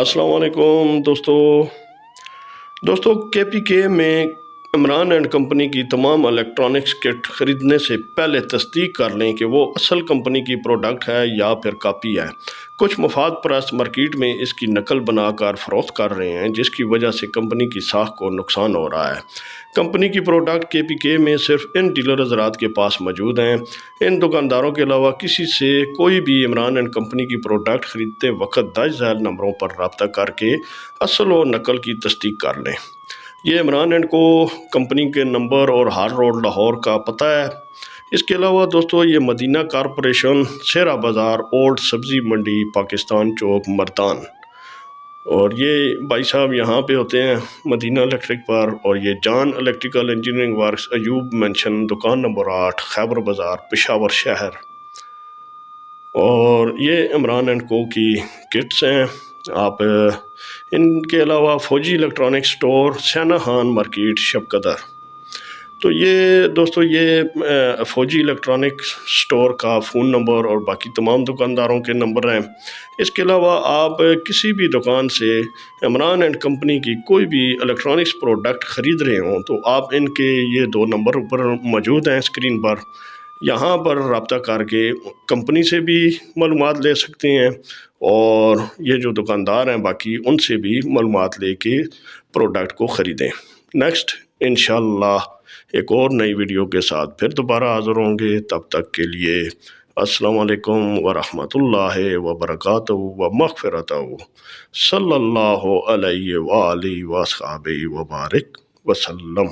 السلام علیکم دوستو کے پی کے میں عمران اینڈ کمپنی کی تمام الیکٹرانکس کٹ خریدنے سے پہلے تصدیق کر لیں کہ وہ اصل کمپنی کی پروڈکٹ ہے یا پھر کاپی ہے۔ کچھ مفاد پرست مارکیٹ میں اس کی نقل بنا کر فروخت کر رہے ہیں، جس کی وجہ سے کمپنی کی ساکھ کو نقصان ہو رہا ہے۔ کمپنی کی پروڈکٹ کے پی کے میں صرف ان ڈیلر حضرات کے پاس موجود ہیں۔ ان دکانداروں کے علاوہ کسی سے کوئی بھی عمران اینڈ کمپنی کی پروڈکٹ خریدتے وقت درج ذیل نمبروں پر رابطہ کر کے اصل و نقل کی تصدیق کر لیں۔ یہ عمران اینڈ کو کمپنی کے نمبر اور ہار روڈ لاہور کا پتہ ہے۔ اس کے علاوہ دوستو یہ مدینہ کارپوریشن، شیرا بازار، اولڈ سبزی منڈی، پاکستان چوک، مردان، اور یہ بھائی صاحب یہاں پہ ہوتے ہیں مدینہ الیکٹرک پر، اور یہ Jan electrical engineering works, Ayub mansion, دکان نمبر 8، خیبر بازار، پشاور شہر۔ اور یہ عمران اینڈ کو کی کٹس ہیں۔ آپ ان کے علاوہ فوجی الیکٹرانک سٹور، سینا خان مارکیٹ، شب قدر۔ تو یہ دوستو یہ فوجی الیکٹرانک سٹور کا فون نمبر اور باقی تمام دکانداروں کے نمبر ہیں۔ اس کے علاوہ آپ کسی بھی دکان سے عمران اینڈ کمپنی کی کوئی بھی الیکٹرانکس پروڈکٹ خرید رہے ہوں تو آپ ان کے یہ 2 نمبر اوپر موجود ہیں اسکرین پر، یہاں پر رابطہ کر کے کمپنی سے بھی معلومات لے سکتے ہیں، اور یہ جو دکاندار ہیں باقی ان سے بھی معلومات لے کے پروڈکٹ کو خریدیں۔ نیکسٹ انشاءاللہ ایک اور نئی ویڈیو کے ساتھ پھر دوبارہ حاضر ہوں گے۔ تب تک کے لیے السلام علیکم ورحمۃ اللہ وبرکاتہ ومغفرتہ، صلی اللہ علیہ وآلہ وصحبہ وبارک وسلم۔